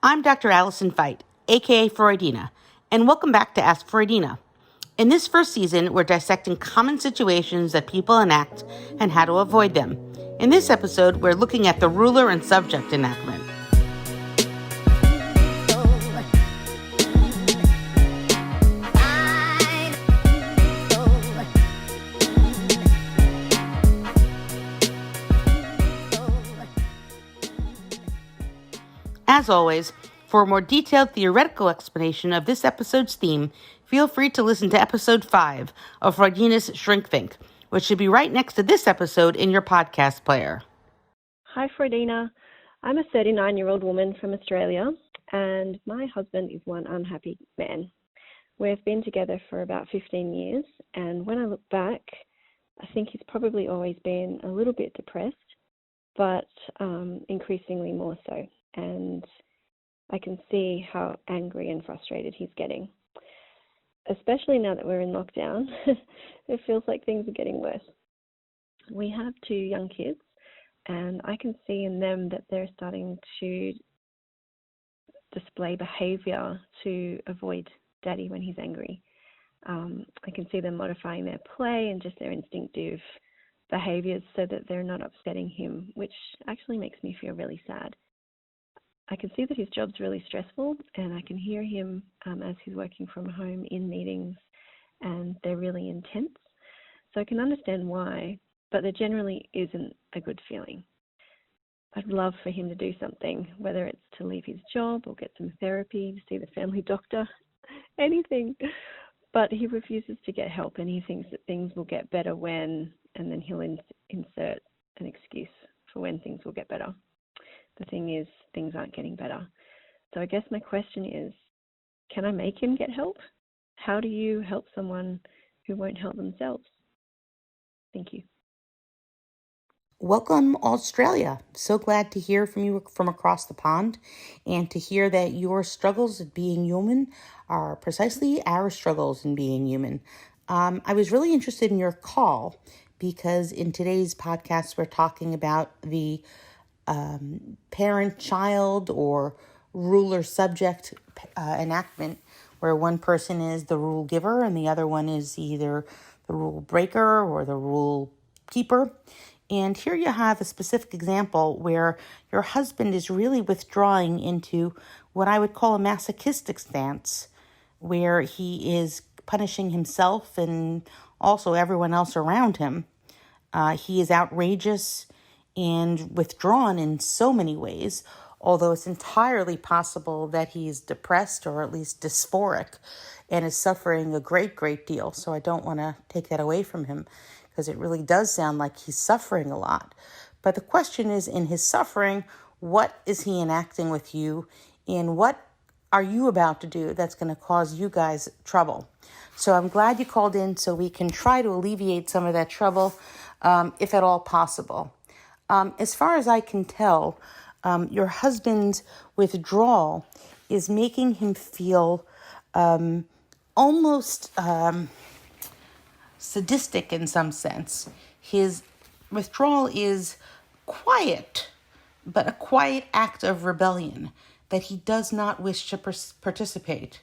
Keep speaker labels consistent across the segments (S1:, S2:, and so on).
S1: I'm Dr. Allison Veit, aka Freudina, and welcome back to Ask Freudina. In this first season, we're dissecting common situations that people enact and how to avoid them. In this episode, we're looking at the ruler and subject enactment. As always, for a more detailed theoretical explanation of this episode's theme, feel free to listen to episode 5 of Freudina's Shrink Think, which should be right next to this episode in your podcast player.
S2: Hi, Freudina. I'm a 39-year-old woman from Australia, and my husband is one unhappy man. We've been together for about 15 years, and when I look back, I think he's probably always been a little bit depressed, but increasingly more so. And I can see how angry and frustrated he's getting. Especially now that we're in lockdown, it feels like things are getting worse. We have 2 young kids, and I can see in them that they're starting to display behavior to avoid Daddy when he's angry. I can see them modifying their play and just their instinctive behaviors so that they're not upsetting him, which actually makes me feel really sad. I can see that his job's really stressful, and I can hear him as he's working from home in meetings, and they're really intense. So I can understand why, but there generally isn't a good feeling. I'd love for him to do something, whether it's to leave his job or get some therapy, to see the family doctor, anything. But he refuses to get help, and he thinks that things will get better when, and then he'll insert an excuse for when things will get better. The thing is, things aren't getting better. So I guess my question is, can I make him get help? How do you help someone who won't help themselves? Thank you.
S1: Welcome, Australia. So glad to hear from you from across the pond and to hear that your struggles at being human are precisely our struggles in being human. I was really interested in your call because in today's podcast, we're talking about the parent-child or ruler-subject enactment, where one person is the rule giver and the other one is either the rule breaker or the rule keeper. And here you have a specific example where your husband is really withdrawing into what I would call a masochistic stance, where he is punishing himself and also everyone else around him. He is outrageous and withdrawn in so many ways, although it's entirely possible that he's depressed or at least dysphoric and is suffering a great deal. So I don't want to take that away from him because it really does sound like he's suffering a lot. But the question is, in his suffering, what is he enacting with you, and what are you about to do that's going to cause you guys trouble? So I'm glad you called in so we can try to alleviate some of that trouble, if at all possible. As far as I can tell, your husband's withdrawal is making him feel almost sadistic in some sense. His withdrawal is quiet, but a quiet act of rebellion that he does not wish to participate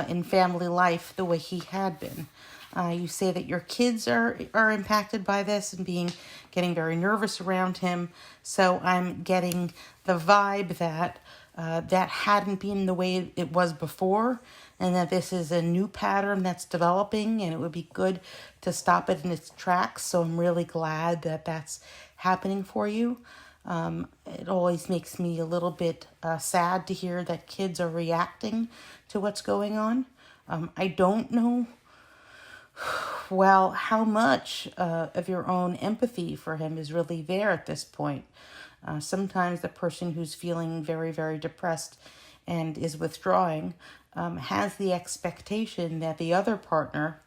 S1: in family life the way he had been. You say that your kids are impacted by this and getting very nervous around him. So I'm getting the vibe that that hadn't been the way it was before, and that this is a new pattern that's developing, and it would be good to stop it in its tracks. So I'm really glad that that's happening for you. It always makes me a little bit sad to hear that kids are reacting to what's going on. I don't know how much of your own empathy for him is really there at this point. Sometimes the person who's feeling very depressed and is withdrawing has the expectation that the other partner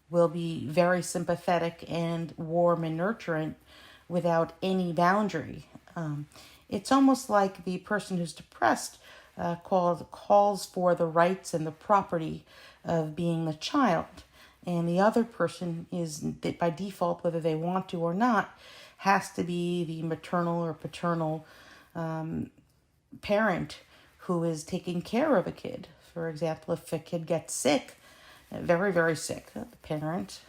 S1: will be very sympathetic and warm and nurturing without any boundary. It's almost like the person who's depressed calls for the rights and the property of being the child. And the other person is, by default, whether they want to or not, has to be the maternal or paternal parent who is taking care of a kid. For example, if a kid gets sick, very, very sick, the parent,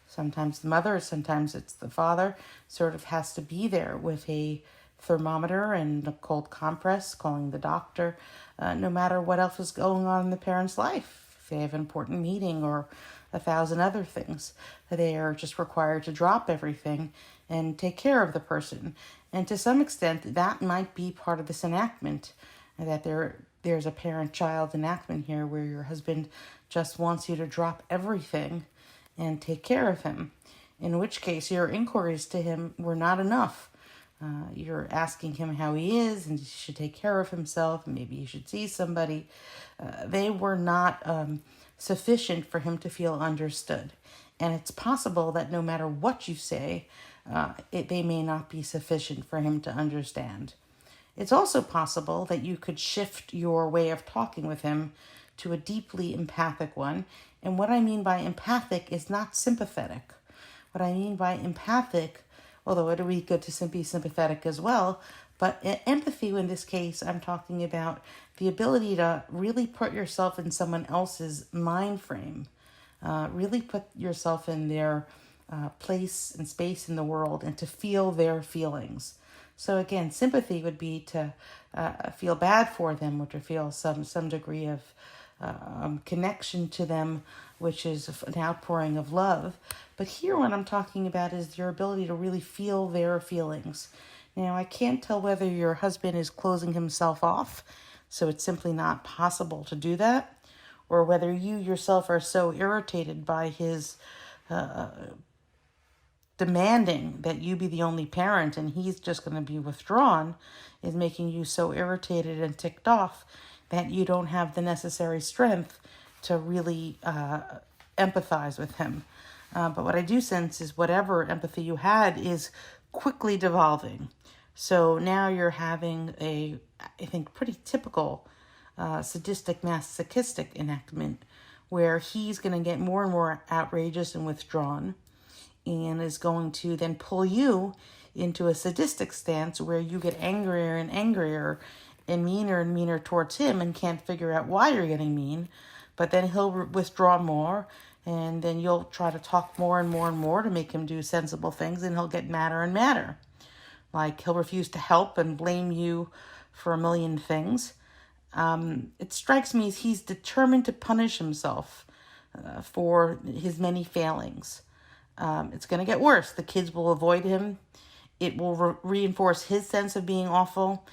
S1: sometimes the mother, sometimes it's the father, sort of has to be there with a thermometer and a cold compress, calling the doctor, no matter what else is going on in the parent's life. If they have an important meeting or 1,000 other things, they are just required to drop everything and take care of the person. And to some extent, that might be part of this enactment, that there's a parent-child enactment here where your husband just wants you to drop everything and take care of him, in which case your inquiries to him were not enough. You're asking him how he is, and he should take care of himself, and maybe he should see somebody. They were not sufficient for him to feel understood. And it's possible that no matter what you say, they may not be sufficient for him to understand. It's also possible that you could shift your way of talking with him to a deeply empathic one. And what I mean by empathic is not sympathetic. What I mean by empathic, although it would be good to be sympathetic as well, but empathy in this case, I'm talking about the ability to really put yourself in someone else's mind frame, really put yourself in their place and space in the world and to feel their feelings. So again, sympathy would be to feel bad for them or to feel some degree of connection to them, which is an outpouring of love. But here what I'm talking about is your ability to really feel their feelings. Now, I can't tell whether your husband is closing himself off, so it's simply not possible to do that, or whether you yourself are so irritated by his demanding that you be the only parent and he's just going to be withdrawn, is making you so irritated and ticked off that you don't have the necessary strength to really empathize with him. But what I do sense is whatever empathy you had is quickly devolving. So now you're having I think, pretty typical sadistic masochistic enactment where he's going to get more and more outrageous and withdrawn and is going to then pull you into a sadistic stance where you get angrier and angrier and meaner towards him and can't figure out why you're getting mean. But then he'll withdraw more, and then you'll try to talk more and more and more to make him do sensible things, and he'll get madder and madder. Like he'll refuse to help and blame you for a million things. It strikes me as he's determined to punish himself for his many failings. It's going to get worse. The kids will avoid him. It will reinforce his sense of being awful.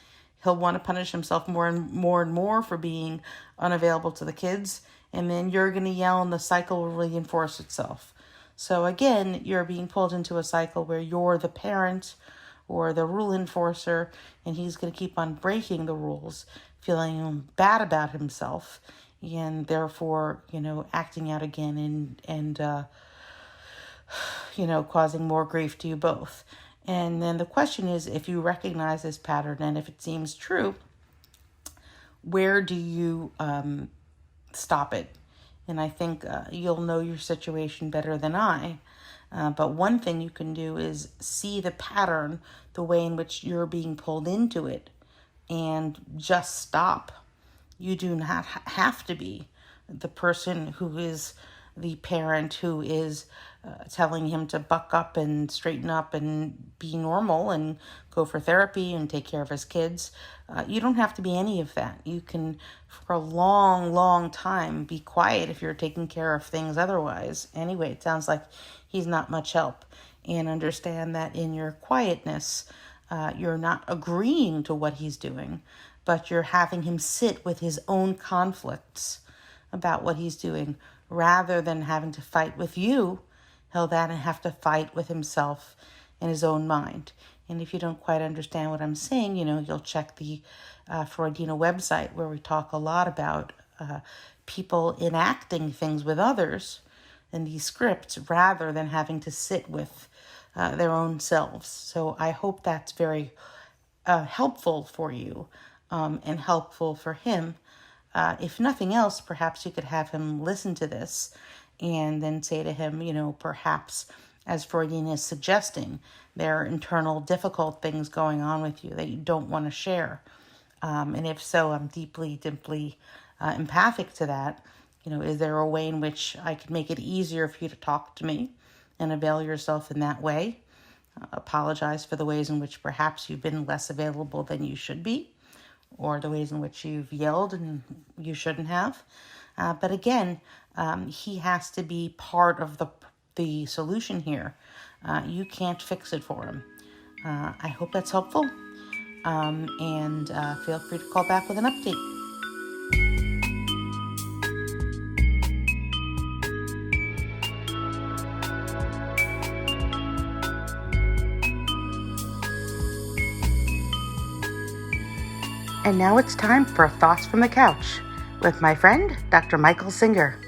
S1: He'll want to punish himself more and more for being unavailable to the kids. And then you're going to yell and the cycle will reinforce itself. So again, you're being pulled into a cycle where you're the parent or the rule enforcer, and he's going to keep on breaking the rules, feeling bad about himself, and therefore, acting out again and causing more grief to you both. And then the question is, if you recognize this pattern and if it seems true, where do you stop it? And I think you'll know your situation better than I. But one thing you can do is see the pattern, the way in which you're being pulled into it, and just stop. You do not have to be the person who is the parent who is telling him to buck up and straighten up and be normal and go for therapy and take care of his kids. You don't have to be any of that. You can, for a long, long time, be quiet if you're taking care of things otherwise. Anyway, it sounds like he's not much help. And understand that in your quietness, you're not agreeing to what he's doing, but you're having him sit with his own conflicts about what he's doing, rather than having to fight with you. He'll then have to fight with himself in his own mind. And if you don't quite understand what I'm saying, you'll check the Freudina website, where we talk a lot about people enacting things with others in these scripts rather than having to sit with their own selves. So I hope that's very helpful for you and helpful for him. If nothing else, perhaps you could have him listen to this and then say to him, perhaps, as Freudina is suggesting, there are internal difficult things going on with you that you don't want to share. And if so, I'm deeply, deeply empathic to that. Is there a way in which I could make it easier for you to talk to me and avail yourself in that way? Apologize for the ways in which perhaps you've been less available than you should be, or the ways in which you've yelled and you shouldn't have. But again, he has to be part of the solution here. You can't fix it for him. I hope that's helpful. And feel free to call back with an update. And now it's time for Thoughts from the Couch with my friend, Dr. Michael Singer.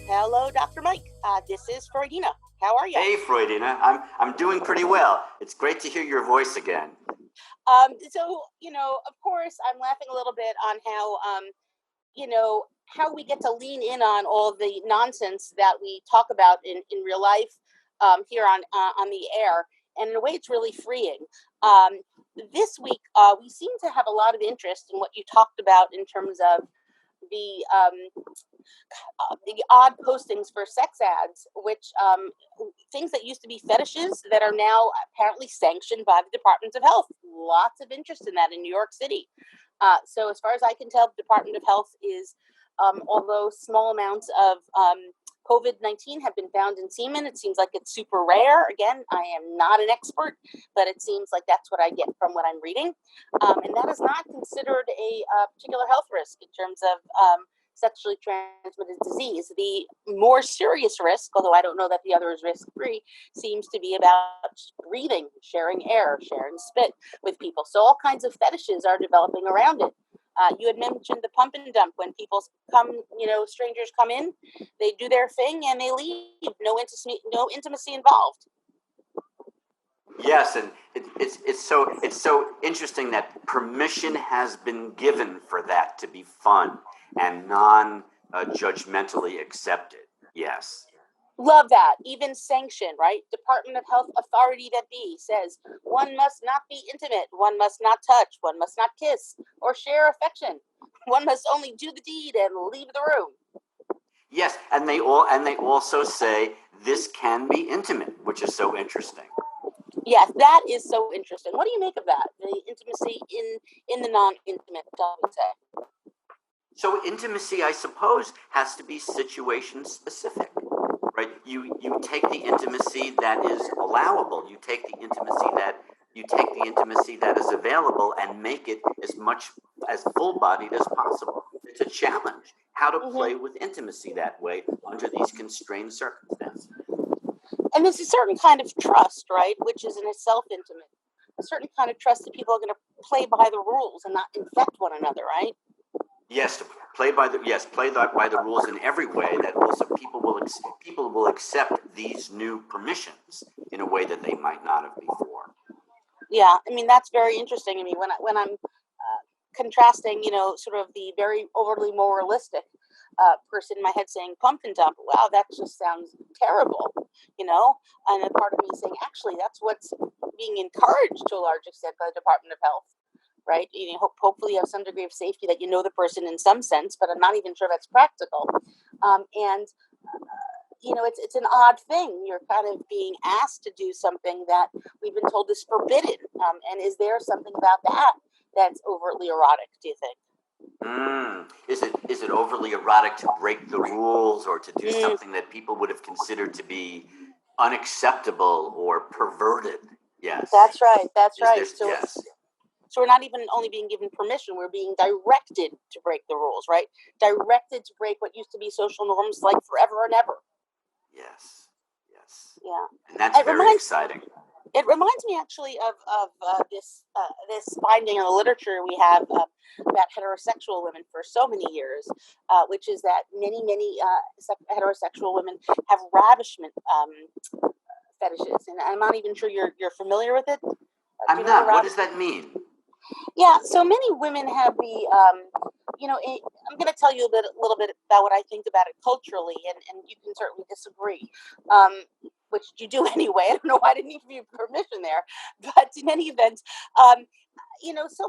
S3: Hello, Dr. Mike. This is Freudina. How are you?
S4: Hey, Freudina. I'm doing pretty well. It's great to hear your voice again.
S3: Of course, I'm laughing a little bit on how we get to lean in on all the nonsense that we talk about in real life here on the air. And in a way, it's really freeing. This week, we seem to have a lot of interest in what you talked about in terms of the odd postings for sex ads, which things that used to be fetishes that are now apparently sanctioned by the Department of Health. Lots of interest in that in New York City. So as far as I can tell, the Department of Health is, although small amounts of COVID-19 have been found in semen, it seems like it's super rare. Again, I am not an expert, but it seems like that's what I get from what I'm reading. And that is not considered a particular health risk in terms of sexually transmitted disease. The more serious risk, although I don't know that the other is risk-free, seems to be about breathing, sharing air, sharing spit with people. So all kinds of fetishes are developing around it. You had mentioned the pump and dump. When people come, strangers come in, they do their thing and they leave. No intimacy involved.
S4: Yes, and it's so interesting that permission has been given for that to be fun and non-judgmentally accepted. Yes.
S3: Love that. Even sanction, right? Department of Health authority that be says one must not be intimate, one must not touch, one must not kiss or share affection. One must only do the deed and leave the room.
S4: Yes, and they also say this can be intimate, which is so interesting.
S3: Yes, that is so interesting. What do you make of that? The intimacy in the non-intimate, I would say.
S4: So intimacy, I suppose, has to be situation specific, right? You take the intimacy that is allowable. You take the intimacy that is available and make it as much as full-bodied as possible. It's a challenge how to play with intimacy that way under these constrained circumstances.
S3: And there's a certain kind of trust, right, which is in itself intimate. A certain kind of trust that people are going to play by the rules and not infect one another, right?
S4: Yes, play by the rules in every way. That also people will accept these new permissions in a way that they might not have before.
S3: Yeah, I mean that's very interesting. I mean when I'm contrasting, sort of the very overly moralistic person in my head saying pump and dump. Wow, that just sounds terrible, and a part of me saying actually that's what's being encouraged to a large extent by the Department of Health. Right? Hopefully you have some degree of safety that you know the person in some sense, but I'm not even sure that's practical. It's an odd thing. You're kind of being asked to do something that we've been told is forbidden. And is there something about that that's overtly erotic, do you think?
S4: Is it overly erotic to break the rules or to do something that people would have considered to be unacceptable or perverted? Yes.
S3: That's right.
S4: Yes.
S3: So we're not even only being given permission, we're being directed to break the rules, right? Directed to break what used to be social norms like forever and ever.
S4: Yes.
S3: Yeah.
S4: And that's very exciting.
S3: It reminds me actually of this finding in the literature we have about heterosexual women for so many years, which is that many heterosexual women have ravishment fetishes, and I'm not even sure you're familiar with it.
S4: I'm not. What does that mean?
S3: Yeah, so many women have the, I'm going to tell you a little bit about what I think about it culturally, and you can certainly disagree, which you do anyway. I don't know why I didn't need to give you permission there, but in any event, so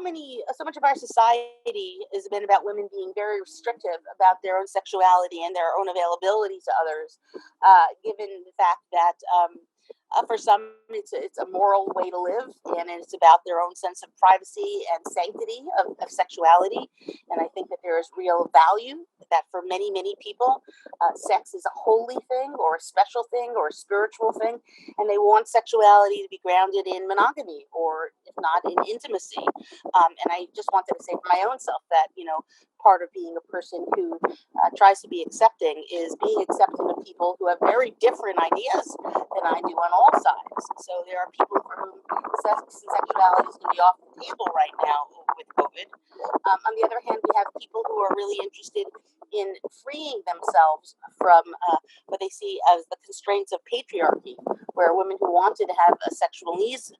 S3: much of our society has been about women being very restrictive about their own sexuality and their own availability to others, given the fact that for some it's a moral way to live, and it's about their own sense of privacy and sanctity of sexuality. And I think that there is real value that for many people, sex is a holy thing or a special thing or a spiritual thing, and they want sexuality to be grounded in monogamy or if not in intimacy. And I just wanted to say for my own self that part of being a person who tries to be accepting is being accepting of people who have very different ideas than I do on all sides. So there are people for whom sex and sexuality is going to be off the table right now with COVID. On the other hand, we have people who are really interested in freeing themselves from what they see as the constraints of patriarchy, where a woman who wanted to have a sexual needs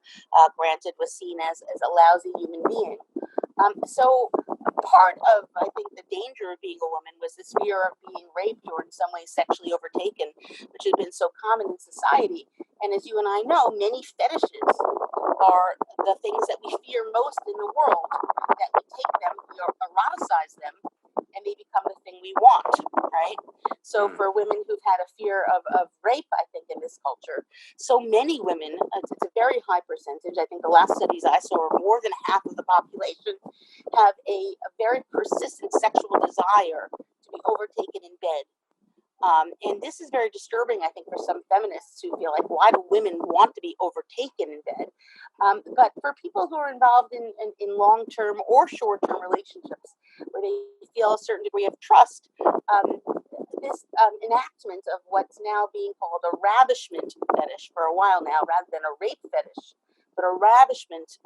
S3: granted was seen as a lousy human being. So part of, I think, the danger of being a woman was this fear of being raped or in some way sexually overtaken, which has been so common in society. And as you and I know, many fetishes are the things that we fear most in the world, that we take them, we eroticize them, and they become the thing we want, right? So for women who've had a fear of rape, I think, in this culture, so many women, it's a very high percentage. I think the last studies I saw are more than half of the population have a very persistent sexual desire to be overtaken in bed. And this is very disturbing, I think, for some feminists who feel like, why do women want to be overtaken in bed? But for people who are involved in long-term or short-term relationships, where they feel a certain degree of trust, this enactment of what's now being called a ravishment fetish for a while now, rather than a rape fetish, but a ravishment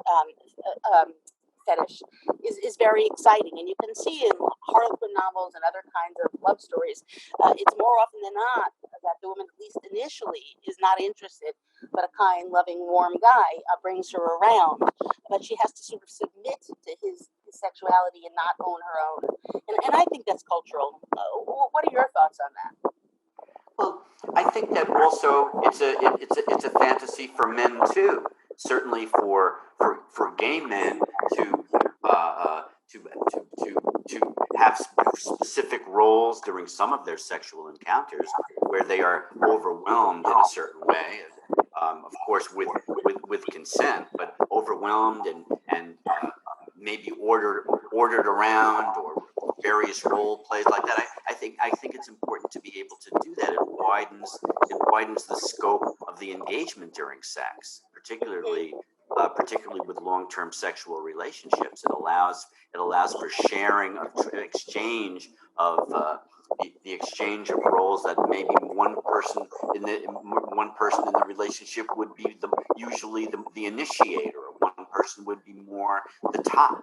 S3: fetish is very exciting. And you can see in Harlequin novels and other kinds of love stories, it's more often than not that the woman, at least initially, is not interested, but a kind, loving, warm guy brings her around. But she has to sort of submit to his sexuality and not own her own. And I think that's cultural. What are your thoughts on that?
S4: Well, I think that also it's a fantasy for men too. Certainly for gay men to have specific roles during some of their sexual encounters where they are overwhelmed in a certain way, of course with consent, but overwhelmed and maybe ordered around, or various role plays like that. I think it's important to be able to do that. It widens the scope of the engagement during sex, particularly with long-term sexual relationships. It allows for sharing, of exchange of the exchange of roles that maybe one person in the relationship would be usually the initiator, or one person would be more the top.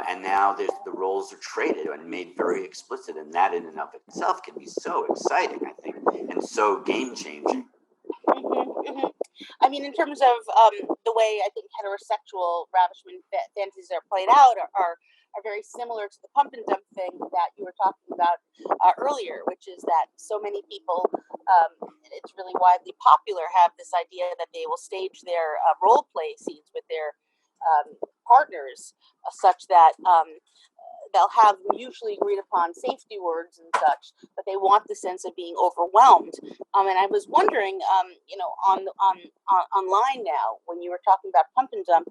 S4: And now the roles are traded and made very explicit, and that in and of itself can be so exciting, I think, and so game-changing.
S3: I mean, in terms of the way I think heterosexual ravishment fantasies are played out are very similar to the pump and dump thing that you were talking about earlier, which is that so many people, it's really widely popular, have this idea that they will stage their role play scenes with their partners such that they'll have mutually agreed upon safety words and such, but they want the sense of being overwhelmed. And I was wondering, online now, when you were talking about pump and dump,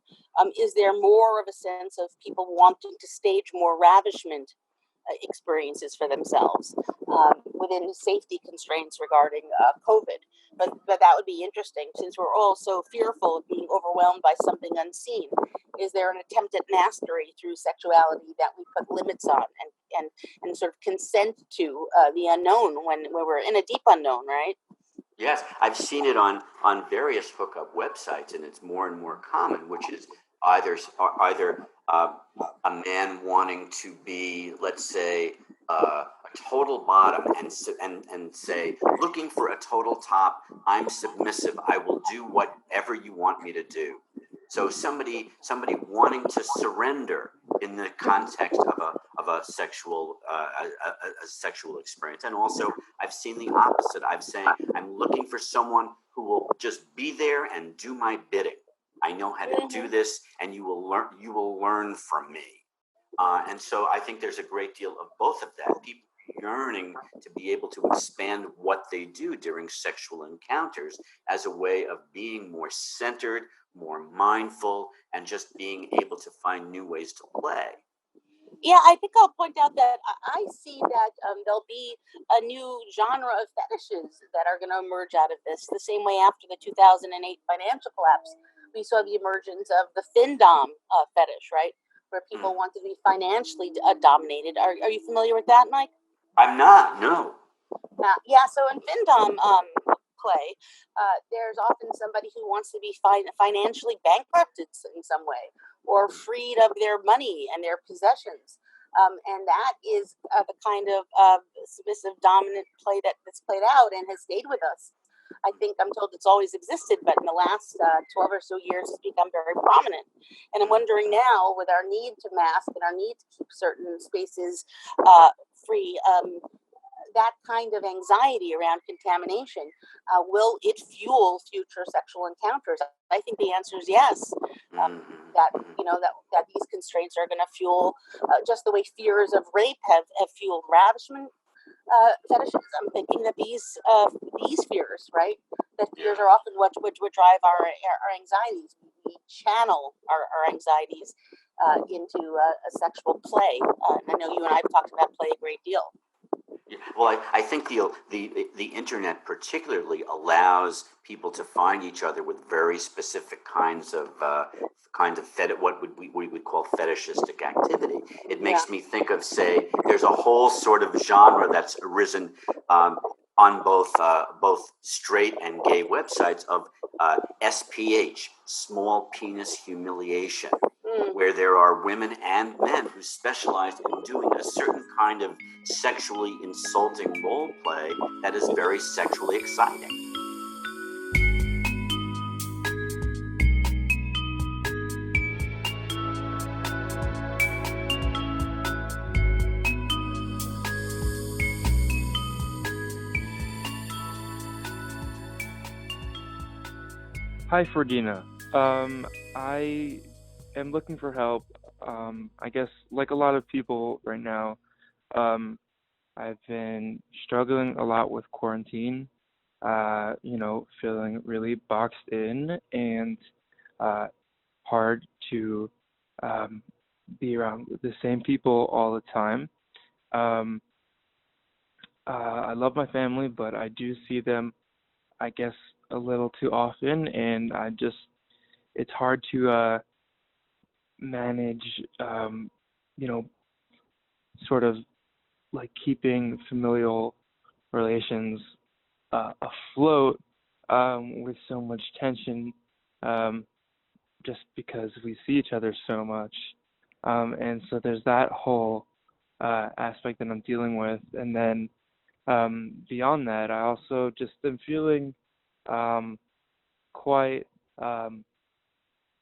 S3: is there more of a sense of people wanting to stage more ravishment experiences for themselves within safety constraints regarding COVID? But that would be interesting, since we're all so fearful of being overwhelmed by something unseen. Is there an attempt at mastery through sexuality that we put limits on and sort of consent to the unknown when we're in a deep unknown, right?
S4: Yes, I've seen it on various hookup websites, and it's more and more common, which is either a man wanting to be, let's say, a total bottom, and say, looking for a total top. I'm submissive. I will do whatever you want me to do. So somebody wanting to surrender in the context of a sexual experience. And also, I've seen the opposite. I'm looking for someone who will just be there and do my bidding. I know how to do this, and you will learn from me. And so I think there's a great deal of both of that. People yearning to be able to expand what they do during sexual encounters as a way of being more centered, more mindful, and just being able to find new ways to play.
S3: Yeah, I think I'll point out that I see that there'll be a new genre of fetishes that are going to emerge out of this. The same way after the 2008 financial collapse, we saw the emergence of the FinDom fetish, right? Where people want to be financially dominated. Are you familiar with that, Mike?
S4: I'm not, no.
S3: Yeah, so in FinDom play, there's often somebody who wants to be financially bankrupted in some way, or freed of their money and their possessions. And that is the kind of submissive dominant play that's played out and has stayed with us. I'm told it's always existed, but in the last 12 or so years, it's become very prominent. And I'm wondering now, with our need to mask and our need to keep certain spaces free, that kind of anxiety around contamination, will it fuel future sexual encounters? I think the answer is yes. That these constraints are going to fuel just the way fears of rape have fueled ravishment fetishes. I'm thinking that these fears, right? That fears are often what drive our anxieties. We channel our anxieties into a sexual play. And I know you and I have talked about play a great deal.
S4: Well, I think the internet particularly allows people to find each other with very specific kinds of what we would call fetishistic activity. It makes me think of, say, there's a whole sort of genre that's arisen on both straight and gay websites of SPH, small penis humiliation, where there are women and men who specialize in doing a certain kind of sexually insulting role play that is very sexually exciting.
S5: Hi, Freudina. I am looking for help. I guess, like a lot of people right now, I've been struggling a lot with quarantine, feeling really boxed in and hard to be around the same people all the time. I love my family, but I do see them, I guess, a little too often, and it's hard to manage, sort of like keeping familial relations afloat with so much tension, just because we see each other so much. And so there's that whole aspect that I'm dealing with. And then beyond that, I also just am feeling quite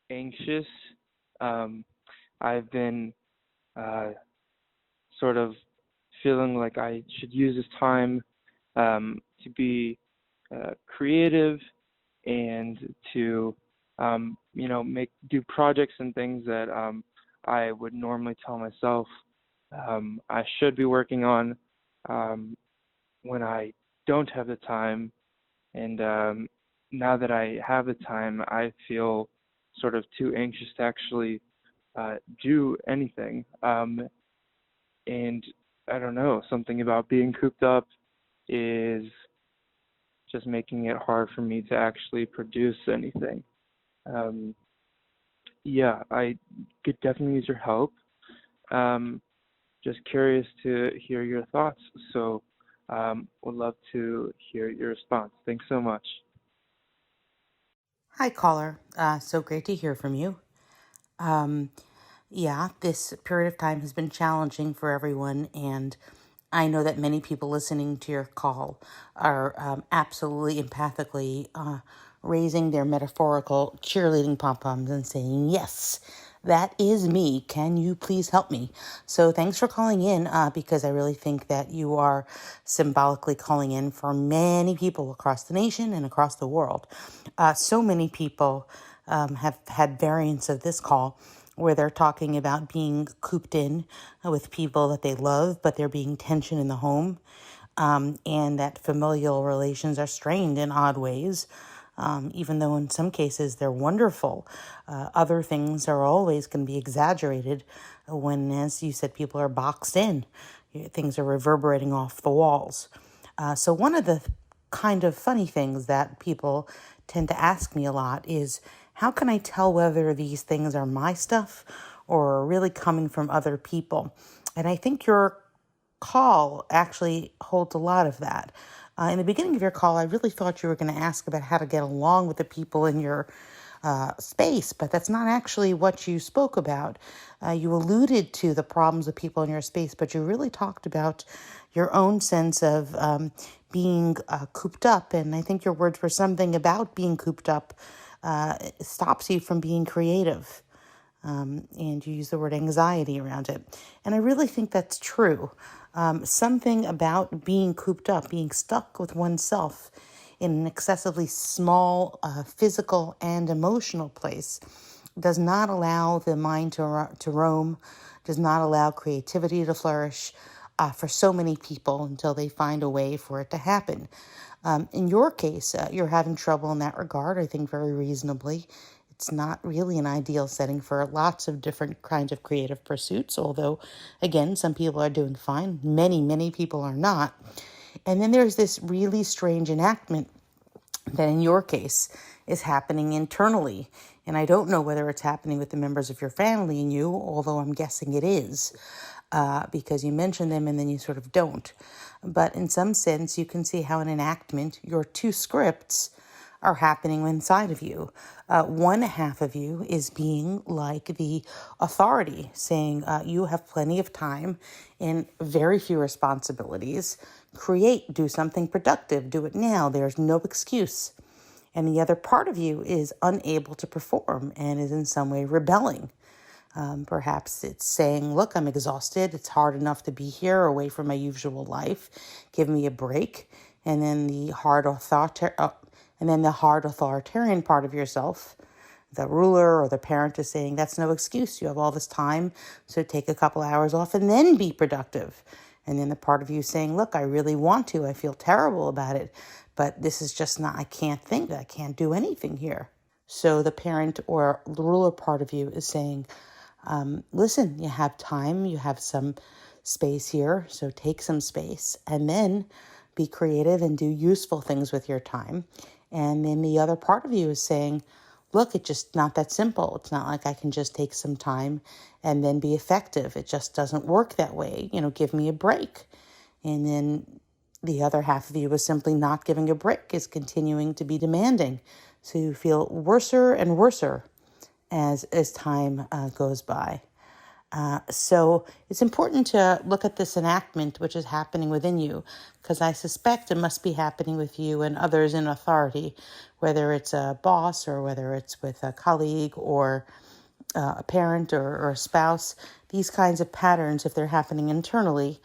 S5: anxious. I've been sort of feeling like I should use this time to be creative and to do projects and things that I would normally tell myself I should be working on when I don't have the time. And now that I have the time, I feel sort of too anxious to actually do anything. And I don't know, something about being cooped up is just making it hard for me to actually produce anything. I could definitely use your help. Just curious to hear your thoughts. So would love to hear your response. Thanks so much.
S1: Hi, caller. So great to hear from you. This period of time has been challenging for everyone, and I know that many people listening to your call are absolutely empathically raising their metaphorical cheerleading pom-poms and saying, yes, that is me. Can you please help me? So thanks for calling in because I really think that you are symbolically calling in for many people across the nation and across the world. So many people have had variants of this call where they're talking about being cooped in with people that they love, but there being tension in the home, and that familial relations are strained in odd ways. Even though in some cases they're wonderful, other things are always going to be exaggerated when, as you said, people are boxed in. Things are reverberating off the walls. So one of the kind of funny things that people tend to ask me a lot is, how can I tell whether these things are my stuff or are really coming from other people? And I think your call actually holds a lot of that. In the beginning of your call, I really thought you were going to ask about how to get along with the people in your space, but that's not actually what you spoke about. You alluded to the problems with people in your space, but you really talked about your own sense of being cooped up. And I think your words were something about being cooped up stops you from being creative. And you use the word anxiety around it. And I really think that's true. Something about being cooped up, being stuck with oneself in an excessively small physical and emotional place does not allow the mind to roam, does not allow creativity to flourish for so many people until they find a way for it to happen. In your case, you're having trouble in that regard, I think very reasonably. It's not really an ideal setting for lots of different kinds of creative pursuits, although, again, some people are doing fine. Many, many people are not. And then there's this really strange enactment that in your case is happening internally. And I don't know whether it's happening with the members of your family and you, although I'm guessing it is, because you mention them and then you sort of don't. But in some sense, you can see how an enactment, your two scripts, are happening inside of you. One half of you is being like the authority, saying you have plenty of time and very few responsibilities. Create, do something productive, do it now. There's no excuse. And the other part of you is unable to perform and is in some way rebelling. Perhaps it's saying, look, I'm exhausted. It's hard enough to be here away from my usual life. Give me a break. And then the hard authoritarian part of yourself, the ruler or the parent, is saying, that's no excuse. You have all this time, so take a couple hours off and then be productive. And then the part of you saying, look, I really want to. I feel terrible about it, but this is just not, I can't think, I can't do anything here. So the parent or the ruler part of you is saying, listen, you have time, you have some space here, so take some space and then be creative and do useful things with your time. And then the other part of you is saying, look, it's just not that simple. It's not like I can just take some time and then be effective. It just doesn't work that way. Give me a break. And then the other half of you is simply not giving a break, is continuing to be demanding. So you feel worser and worser as time goes by. So it's important to look at this enactment, which is happening within you, because I suspect it must be happening with you and others in authority, whether it's a boss or whether it's with a colleague or a parent or a spouse. These kinds of patterns, if they're happening internally,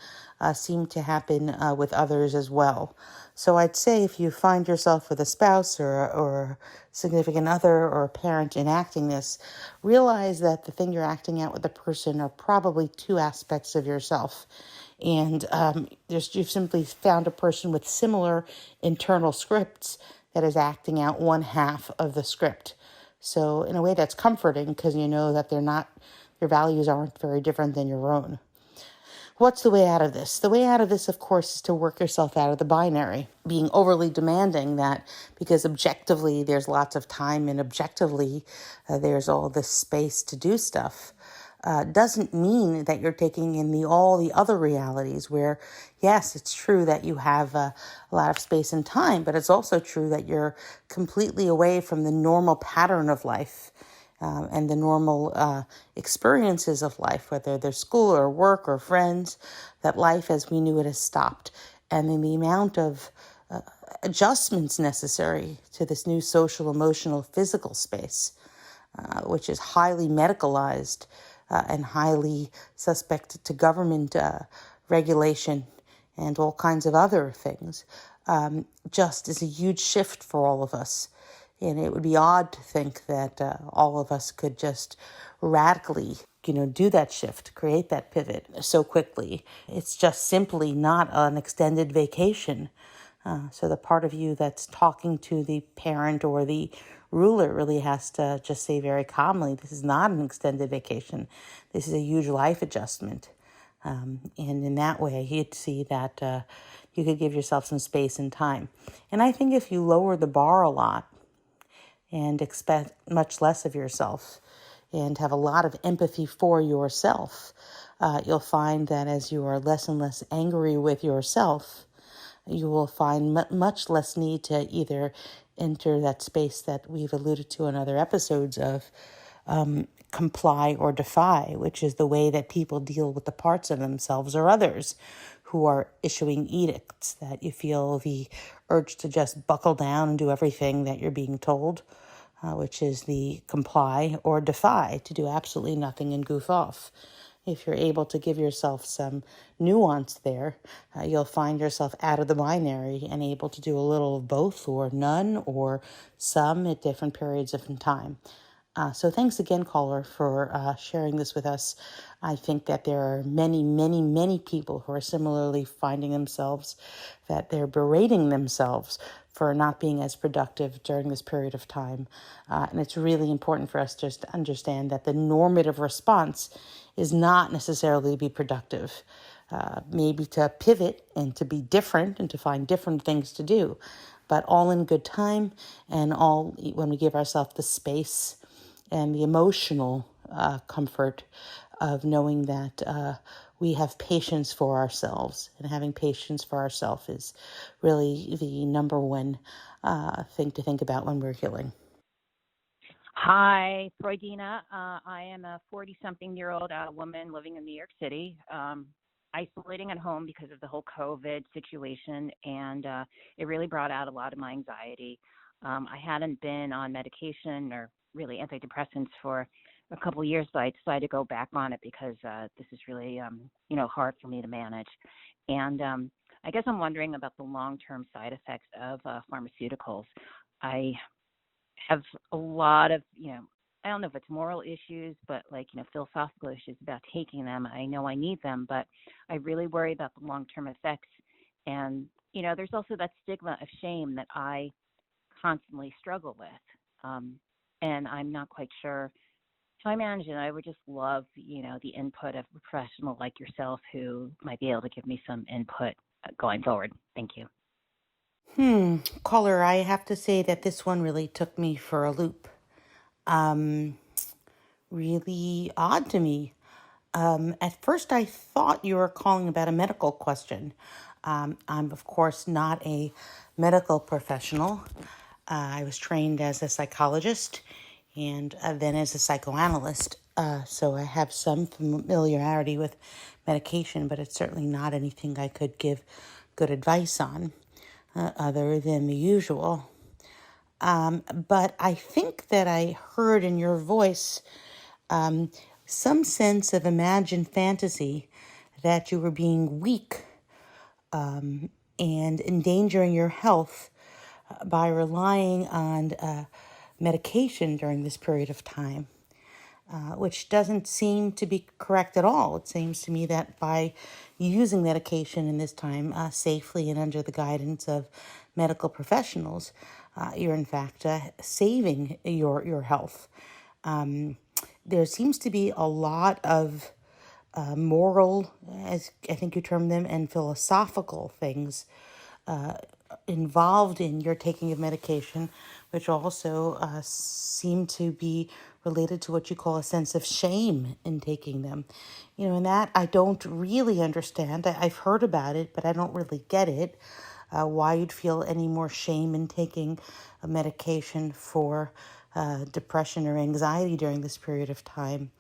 S1: seem to happen with others as well. So I'd say if you find yourself with a spouse or a significant other or a parent enacting this, realize that the thing you're acting out with the person are probably two aspects of yourself. And you've simply found a person with similar internal scripts that is acting out one half of the script. So in a way that's comforting, because you know that your values aren't very different than your own. What's the way out of this? The way out of this, of course, is to work yourself out of the binary, being overly demanding that because objectively there's lots of time and objectively there's all this space to do stuff. Doesn't mean that you're taking in all the other realities where, yes, it's true that you have a lot of space and time, but it's also true that you're completely away from the normal pattern of life. And the normal experiences of life, whether they're school or work or friends, that life as we knew it has stopped. And then the amount of adjustments necessary to this new social, emotional, physical space, which is highly medicalized and highly suspect to government regulation and all kinds of other things, just is a huge shift for all of us. And it would be odd to think that all of us could just radically, do that shift, create that pivot so quickly. It's just simply not an extended vacation. So the part of you that's talking to the parent or the ruler really has to just say very calmly, this is not an extended vacation. This is a huge life adjustment. And in that way, you'd see that you could give yourself some space and time. And I think if you lower the bar a lot and expect much less of yourself and have a lot of empathy for yourself, you'll find that as you are less and less angry with yourself, you will find much less need to either enter that space that we've alluded to in other episodes of comply or defy, which is the way that people deal with the parts of themselves or others who are issuing edicts, that you feel the urge to just buckle down and do everything that you're being told, which is the comply or defy, to do absolutely nothing and goof off. If you're able to give yourself some nuance there, you'll find yourself out of the binary and able to do a little of both or none or some at different periods of time. So thanks again, caller, for sharing this with us. I think that there are many, many, many people who are similarly finding themselves that they're berating themselves for not being as productive during this period of time. And it's really important for us just to understand that the normative response is not necessarily to be productive, maybe to pivot and to be different and to find different things to do, but all in good time and all when we give ourselves the space and the emotional comfort of knowing that we have patience for ourselves. And having patience for ourselves is really the number one thing to think about when we're healing.
S6: Hi, Freudina. I am a 40-something-year-old woman living in New York City, isolating at home because of the whole COVID situation, and it really brought out a lot of my anxiety. I hadn't been on medication or really antidepressants for a couple of years, but I decided to go back on it because this is really, hard for me to manage. And I guess I'm wondering about the long-term side effects of pharmaceuticals. I have a lot of, I don't know if it's moral issues, but philosophical issues about taking them. I know I need them, but I really worry about the long-term effects. And, there's also that stigma of shame that I constantly struggle with. And I'm not quite sure how I manage it. I would just love, the input of a professional like yourself who might be able to give me some input going forward. Thank you.
S1: Caller, I have to say that this one really took me for a loop. Really odd to me. At first, I thought you were calling about a medical question. I'm, of course, not a medical professional. I was trained as a psychologist and then as a psychoanalyst. So I have some familiarity with medication, but it's certainly not anything I could give good advice on other than the usual. But I think that I heard in your voice some sense of imagined fantasy that you were being weak and endangering your health by relying on medication during this period of time, which doesn't seem to be correct at all. It seems to me that by using medication in this time safely and under the guidance of medical professionals, you're in fact saving your health. There seems to be a lot of moral, as I think you term them, and philosophical things involved in your taking of medication, which also seem to be related to what you call a sense of shame in taking them. And that I don't really understand. I've heard about it, but I don't really get it. Why you'd feel any more shame in taking a medication for depression or anxiety during this period of time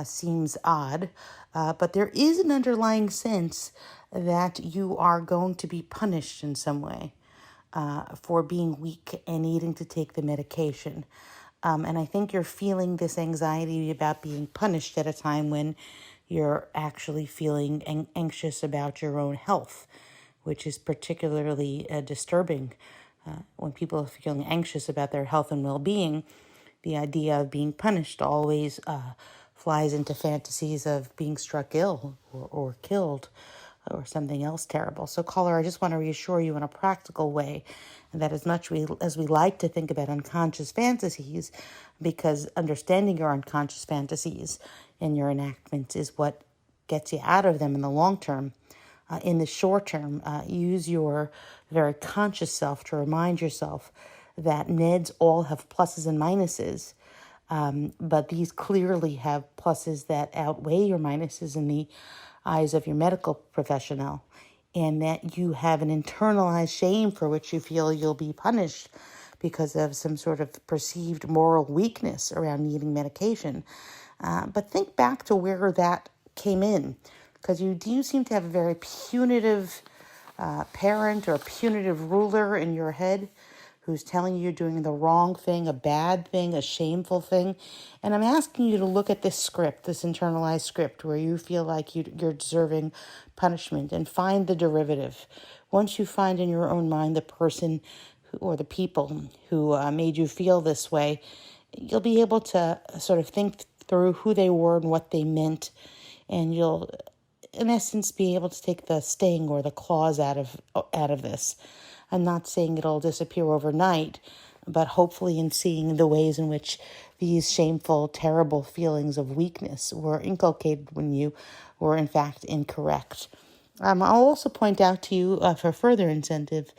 S1: seems odd. But there is an underlying sense that you are going to be punished in some way for being weak and needing to take the medication. And I think you're feeling this anxiety about being punished at a time when you're actually feeling anxious about your own health, which is particularly disturbing When people are feeling anxious about their health and well-being, the idea of being punished always flies into fantasies of being struck ill or killed or something else terrible. So, caller, I just want to reassure you in a practical way that as much as we like to think about unconscious fantasies, because understanding your unconscious fantasies and your enactments is what gets you out of them in the long term. In the short term, use your very conscious self to remind yourself that meds all have pluses and minuses, but these clearly have pluses that outweigh your minuses in the eyes of your medical professional, and that you have an internalized shame for which you feel you'll be punished because of some sort of perceived moral weakness around needing medication. But think back to where that came in, because you do seem to have a very punitive parent or a punitive ruler in your head who's telling you you're doing the wrong thing, a bad thing, a shameful thing. And I'm asking you to look at this script, this internalized script, where you feel like you're deserving punishment, and find the derivative. Once you find in your own mind the person or the people who made you feel this way, you'll be able to sort of think through who they were and what they meant, and you'll, in essence, be able to take the sting or the claws out of this. I'm not saying it'll disappear overnight, but hopefully in seeing the ways in which these shameful, terrible feelings of weakness were inculcated when you were in fact incorrect. I'll also point out to you for further incentive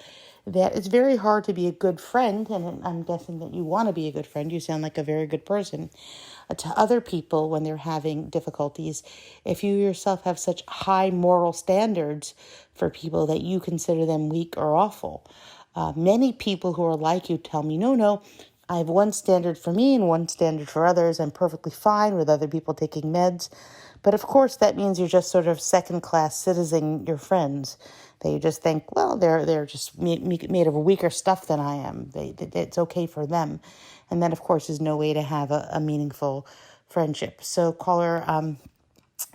S1: that it's very hard to be a good friend, and I'm guessing that you want to be a good friend. You sound like a very good person to other people when they're having difficulties. If you yourself have such high moral standards for people that you consider them weak or awful. Many people who are like you tell me, no, I have one standard for me and one standard for others. I'm perfectly fine with other people taking meds. But of course, that means you're just sort of second-class citizen your friends. That you just think, well, they're just made of weaker stuff than I am. It's okay for them. And that, of course, is no way to have a meaningful friendship. So, caller,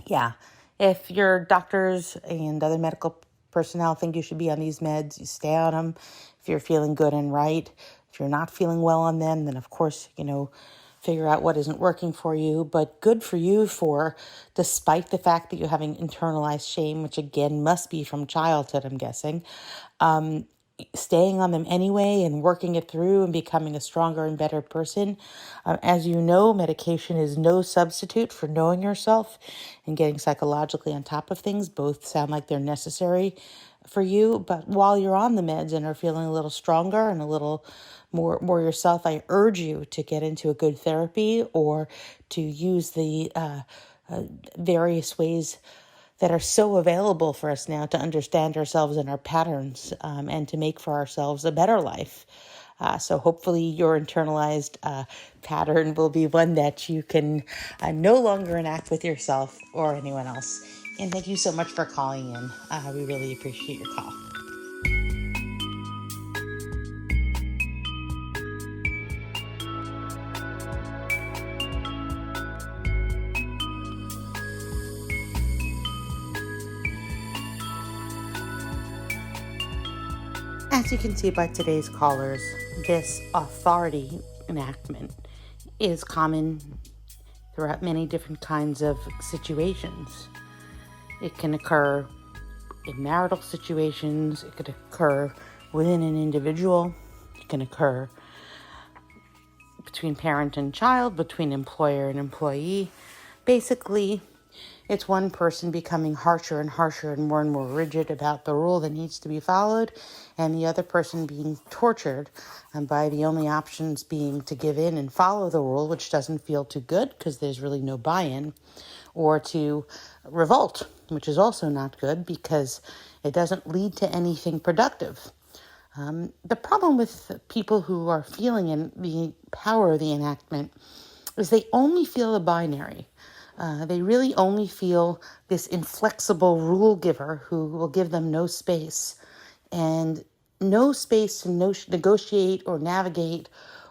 S1: yeah, if your doctors and other medical personnel think you should be on these meds, you stay on them. If you're feeling good and right, if you're not feeling well on them, then of course, figure out what isn't working for you. But good for you for, despite the fact that you're having internalized shame, which again must be from childhood, I'm guessing, staying on them anyway and working it through and becoming a stronger and better person. As you know, medication is no substitute for knowing yourself and getting psychologically on top of things. Both sound like they're necessary for you. But while you're on the meds and are feeling a little stronger and a little more yourself, I urge you to get into a good therapy or to use the various ways that are so available for us now to understand ourselves and our patterns, and to make for ourselves a better life. So hopefully your internalized pattern will be one that you can no longer enact with yourself or anyone else. And thank you so much for calling in. We really appreciate your call. As you can see by today's callers, this authority enactment is common throughout many different kinds of situations. It can occur in marital situations, it could occur within an individual, it can occur between parent and child, between employer and employee. Basically, it's one person becoming harsher and harsher and more rigid about the rule that needs to be followed, and the other person being tortured by the only options being to give in and follow the rule, which doesn't feel too good because there's really no buy-in, or to revolt, which is also not good because it doesn't lead to anything productive. The problem with people who are feeling in the power of the enactment is they only feel the binary. They really only feel this inflexible rule giver who will give them no space to negotiate or navigate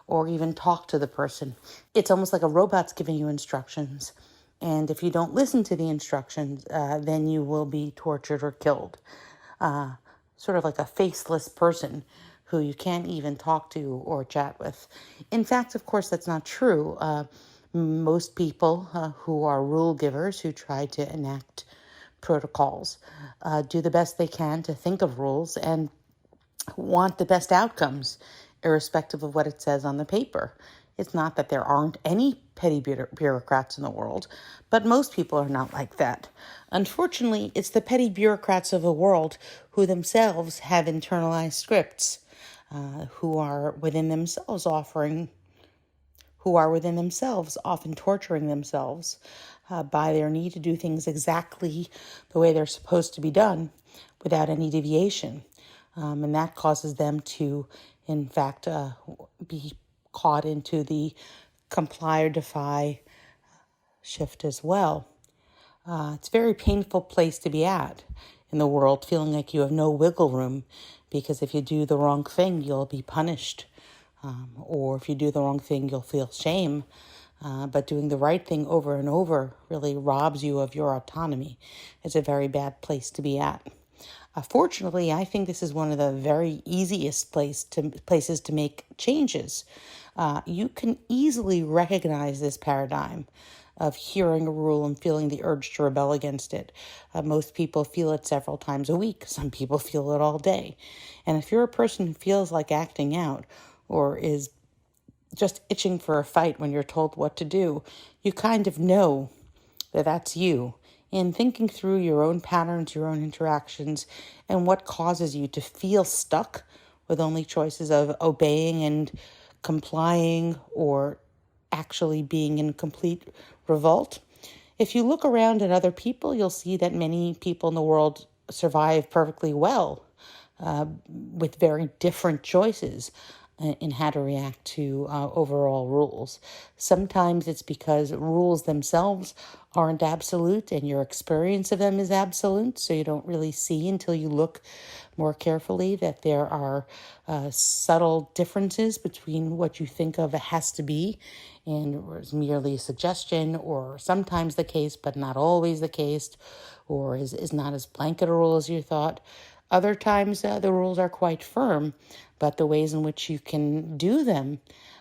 S1: or even talk to the person. It's almost like a robot's giving you instructions. And if you don't listen to the instructions, then you will be tortured or killed. Sort of like a faceless person who you can't even talk to or chat with. In fact, of course, that's not true. Most people who are rule givers, who try to enact protocols, do the best they can to think of rules and want the best outcomes, irrespective of what it says on the paper. It's not that there aren't any petty bureaucrats in the world, but most people are not like that. Unfortunately, it's the petty bureaucrats of the world who themselves have internalized scripts, who are within themselves often torturing themselves by their need to do things exactly the way they're supposed to be done without any deviation. And that causes them to, in fact, be caught into the comply or defy shift as well. It's a very painful place to be at in the world, feeling like you have no wiggle room, because if you do the wrong thing, you'll be punished. Or if you do the wrong thing, you'll feel shame. But doing the right thing over and over really robs you of your autonomy. It's a very bad place to be at. Fortunately, I think this is one of the very easiest places to make changes. You can easily recognize this paradigm of hearing a rule and feeling the urge to rebel against it. Most people feel it several times a week. Some people feel it all day. And if you're a person who feels like acting out or is just itching for a fight when you're told what to do, you kind of know that that's you. And thinking through your own patterns, your own interactions, and what causes you to feel stuck with only choices of obeying and complying or actually being in complete revolt. If you look around at other people, you'll see that many people in the world survive perfectly well with very different choices in how to react to overall rules. Sometimes it's because rules themselves aren't absolute and your experience of them is absolute, so you don't really see until you look more carefully that there are subtle differences between what you think of has to be and is merely a suggestion, or sometimes the case but not always the case, or is not as blanket a rule as you thought. Other times the rules are quite firm, but the ways in which you can do them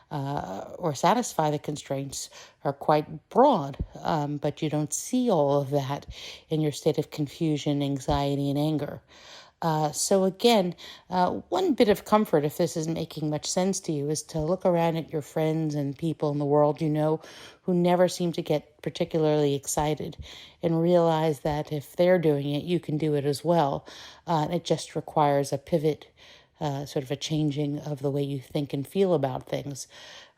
S1: or satisfy the constraints are quite broad, but you don't see all of that in your state of confusion, anxiety, and anger. So again, one bit of comfort, if this isn't making much sense to you, is to look around at your friends and people in the world you know who never seem to get particularly excited, and realize that if they're doing it, you can do it as well. It just requires a pivot, sort of a changing of the way you think and feel about things,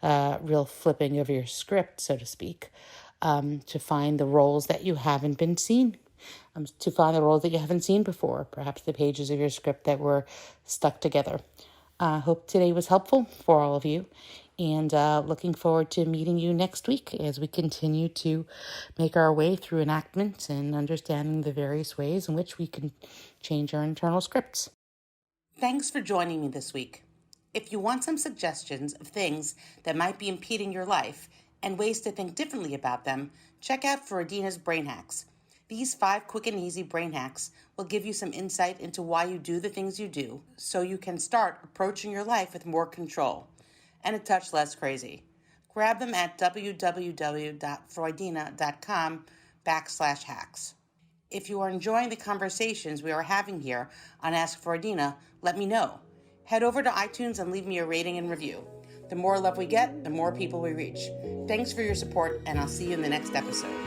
S1: real flipping of your script, so to speak, to find the roles that you haven't been seen. To find the roles that you haven't seen before, perhaps the pages of your script that were stuck together. Hope today was helpful for all of you, and looking forward to meeting you next week as we continue to make our way through enactment and understanding the various ways in which we can change our internal scripts. Thanks for joining me this week. If you want some suggestions of things that might be impeding your life and ways to think differently about them, check out Freudina's Brain Hacks. These 5 quick and easy brain hacks will give you some insight into why you do the things you do, so you can start approaching your life with more control and a touch less crazy. Grab them at www.freudina.com/hacks. If you are enjoying the conversations we are having here on Ask Freudina, let me know. Head over to iTunes and leave me a rating and review. The more love we get, the more people we reach. Thanks for your support, and I'll see you in the next episode.